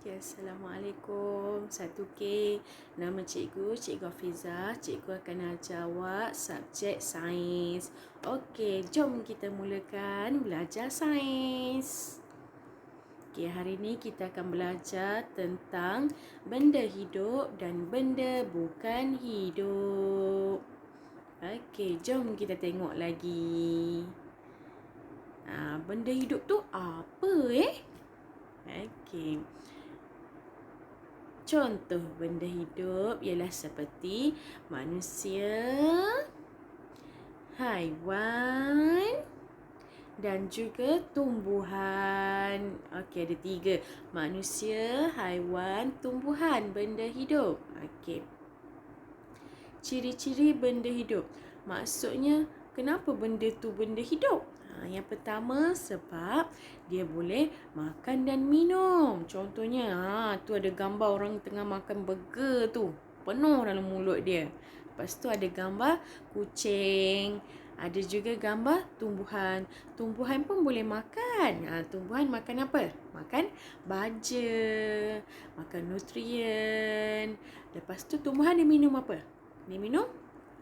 Okay, Assalamualaikum. 1K. Nama Cikgu Hafizah. Cikgu akan ajar awak subjek sains. Okey, jom kita mulakan belajar sains. Okey, hari ini kita akan belajar tentang benda hidup dan benda bukan hidup. Okey, jom kita tengok lagi. Benda hidup tu apa Okey. Contoh benda hidup ialah seperti manusia, haiwan dan juga tumbuhan. Okey, ada 3. Manusia, haiwan, tumbuhan, benda hidup. Okey. Ciri-ciri benda hidup. Maksudnya, kenapa benda tu benda hidup? Yang pertama, sebab dia boleh makan dan minum. Contohnya, tu ada gambar orang tengah makan burger tu. Penuh dalam mulut dia. Lepas tu ada gambar kucing. Ada juga gambar tumbuhan. Tumbuhan pun boleh makan. Tumbuhan makan apa? Makan baja. Makan nutrien. Lepas tu tumbuhan dia minum apa? Dia minum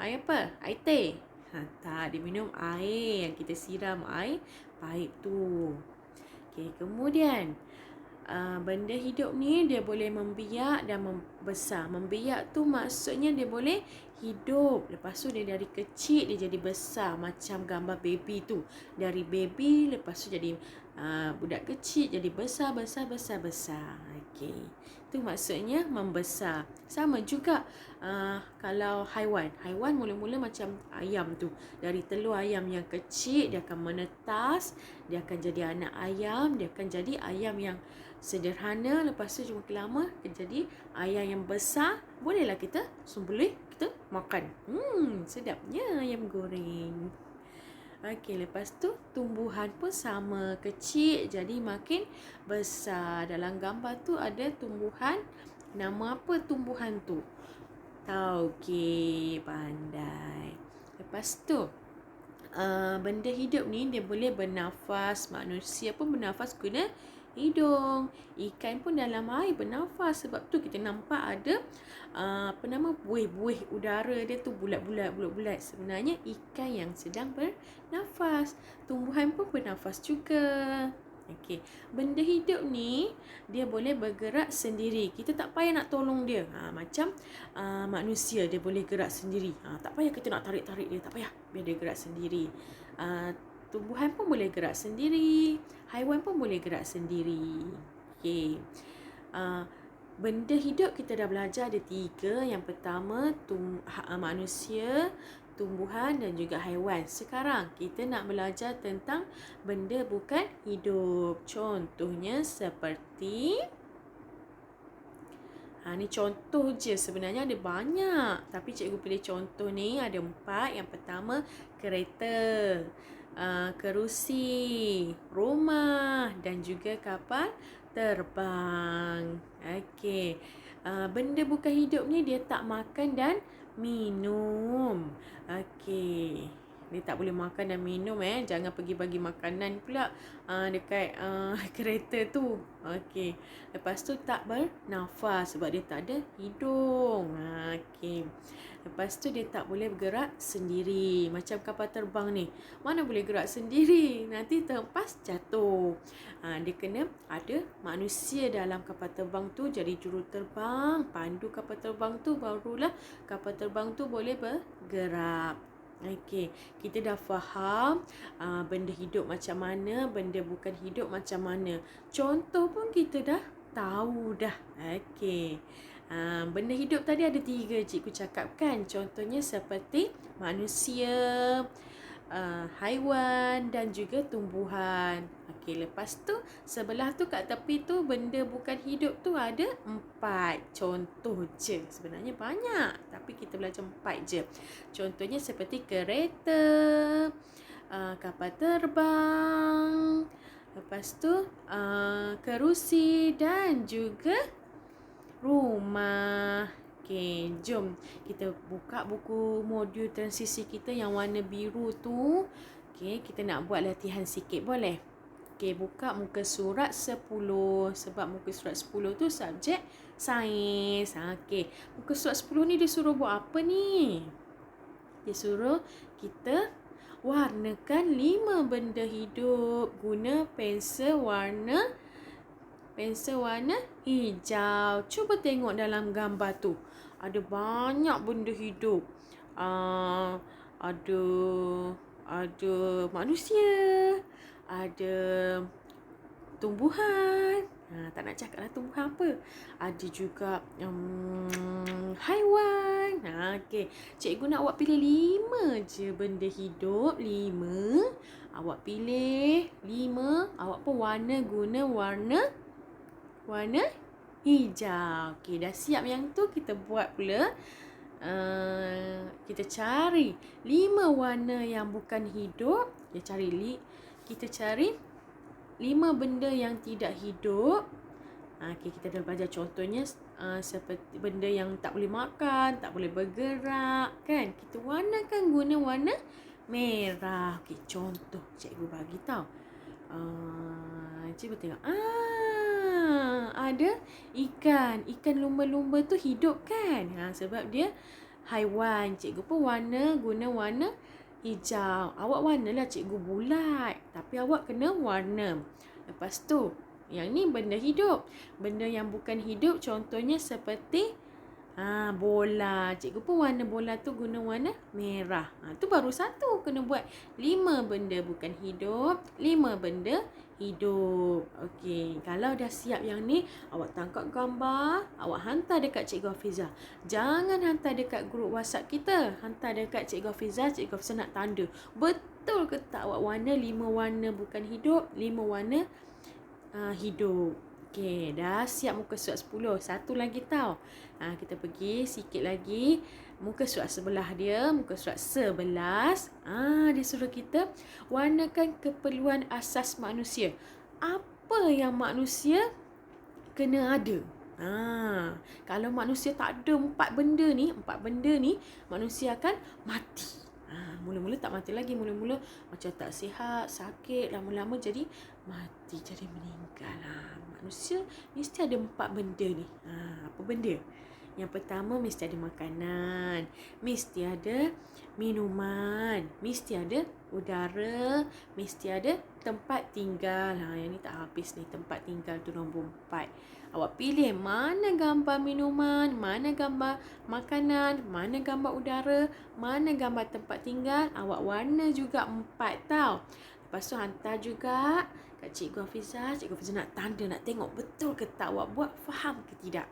air apa? Air teh. Tak, dia minum air yang kita siram air paip tu. Okey, kemudian benda hidup ni dia boleh membiak dan membesar. Membiak tu maksudnya dia boleh hidup. Lepas tu dia dari kecil dia jadi besar, macam gambar baby tu. Dari baby lepas tu jadi budak kecil, jadi besar. Okey. Itu maksudnya membesar. Sama juga kalau haiwan. Haiwan mula-mula macam ayam tu. Dari telur ayam yang kecil dia akan menetas, dia akan jadi anak ayam, dia akan jadi ayam yang sederhana. Lepas tu makin lama jadi ayam yang besar. Bolehlah kita sembelih, kita makan. Sedapnya ayam goreng. Okey, lepas tu tumbuhan pun sama, kecil jadi makin besar. Dalam gambar tu ada tumbuhan. Nama apa tumbuhan tu? Okey, pandai. Lepas tu benda hidup ni dia boleh bernafas. Manusia pun bernafas guna hidung. Ikan pun dalam air bernafas. Sebab tu kita nampak ada buih-buih udara dia tu bulat-bulat. Sebenarnya ikan yang sedang bernafas. Tumbuhan pun bernafas juga. Okey, benda hidup ni dia boleh bergerak sendiri. Kita tak payah nak tolong dia. Macam manusia dia boleh gerak sendiri. Tak payah kita nak tarik-tarik dia, tak payah. Biar dia gerak sendiri. Tumbuhan pun boleh gerak sendiri. Haiwan pun boleh gerak sendiri. Okey. Benda hidup kita dah belajar ada 3. Yang pertama manusia, tumbuhan dan juga haiwan. Sekarang kita nak belajar tentang benda bukan hidup. Contohnya seperti ni contoh je, sebenarnya ada banyak. Tapi cikgu pilih contoh ni ada 4. Yang pertama kereta, kerusi, rumah dan juga kapal terbang. Okey. Benda bukan hidup ni dia tak makan dan minum. Okey. Dia tak boleh makan dan minum Jangan pergi bagi makanan pula dekat kereta tu. Okey. Lepas tu tak bernafas sebab dia tak ada hidung. Okey. Lepas tu dia tak boleh bergerak sendiri. Macam kapal terbang ni. Mana boleh gerak sendiri? Nanti terhempas jatuh. Dia kena ada manusia dalam kapal terbang tu jadi juruterbang, pandu kapal terbang tu, barulah kapal terbang tu boleh bergerak. Okey, kita dah faham benda hidup macam mana, benda bukan hidup macam mana. Contoh pun kita dah tahu dah. Okey. Benda hidup tadi ada 3 cikgu cakapkan. Contohnya seperti manusia, haiwan dan juga tumbuhan. Okey, lepas tu sebelah tu kat tepi tu benda bukan hidup tu ada 4 contoh je. Sebenarnya banyak tapi kita belajar 4 je. Contohnya seperti kereta, kapal terbang, lepas tu kerusi dan juga rumah. Okey, jom kita buka buku modul transisi kita yang warna biru tu. Okey, kita nak buat latihan sikit, boleh? Okey, buka muka surat 10. Sebab muka surat 10 tu subjek sains. Okey, muka surat 10 ni dia suruh buat apa ni? Dia suruh kita warnakan 5 benda hidup guna pensel warna hijau. Cuba tengok dalam gambar tu. Ada banyak benda hidup. Ada manusia, ada tumbuhan. Tak nak cakap lah tumbuhan apa. Ada juga haiwan. Okey. Cikgu nak awak pilih 5 je benda hidup. 5. Awak pilih 5. Awak pun guna warna hijau. Okey, dah siap yang tu, kita buat pula. Kita cari 5 warna yang bukan hidup. Kita cari 5 benda yang tidak hidup. Okay, kita dah belajar contohnya seperti benda yang tak boleh makan, tak boleh bergerak, kan? Kita warnakan guna warna merah. Okay, contoh cikgu bagi tahu. Cikgu tengok. Ada ikan. Ikan lumba-lumba tu hidup, kan? Sebab dia haiwan. Cikgu pun guna warna hijau. Awak warnalah cikgu bulat. Tapi awak kena warna. Lepas tu, yang ni benda hidup. Benda yang bukan hidup contohnya seperti bola. Cikgu pun warna bola tu guna warna merah. Tu baru satu. Kena buat 5 benda bukan hidup, 5 benda hidup. Okey, kalau dah siap yang ni, awak tangkap gambar, awak hantar dekat Cikgu Hafizah. Jangan hantar dekat grup WhatsApp kita. Hantar dekat Cikgu Hafizah. Cikgu Hafizah nak tanda. Betul ke tak awak warna 5 warna bukan hidup, 5 warna hidup. Okey, dah siap muka surat 10. Satu lagi tau. Kita pergi sikit lagi. Muka surat sebelah dia, muka surat 11. Dia suruh kita warnakan keperluan asas manusia. Apa yang manusia kena ada? Kalau manusia tak ada 4 benda ni, manusia akan mati. Mula-mula tak mati lagi. Mula-mula macam tak sihat, sakit. Lama-lama jadi mati, jadi meninggal. Manusia mesti ada 4 benda ni. Apa benda? Yang pertama, mesti ada makanan. Mesti ada minuman. Mesti ada udara. Mesti ada tempat tinggal. Yang ni tak habis ni. Tempat tinggal tu nombor 4. Awak pilih mana gambar minuman, mana gambar makanan, mana gambar udara, mana gambar tempat tinggal. Awak warna juga 4 tau. Lepas tu hantar juga kat Cikgu Hafizah. Cikgu Hafizah nak tanda, nak tengok betul ke tak awak buat, faham ke tidak.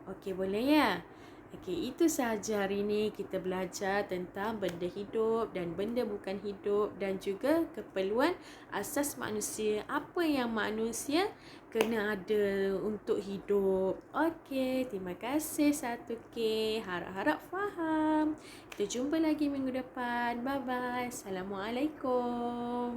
Okey, boleh ya? Okey, itu sahaja hari ini kita belajar tentang benda hidup dan benda bukan hidup dan juga keperluan asas manusia. Apa yang manusia kena ada untuk hidup. Okey, terima kasih 1K. Harap-harap faham. Kita jumpa lagi minggu depan. Bye-bye. Assalamualaikum.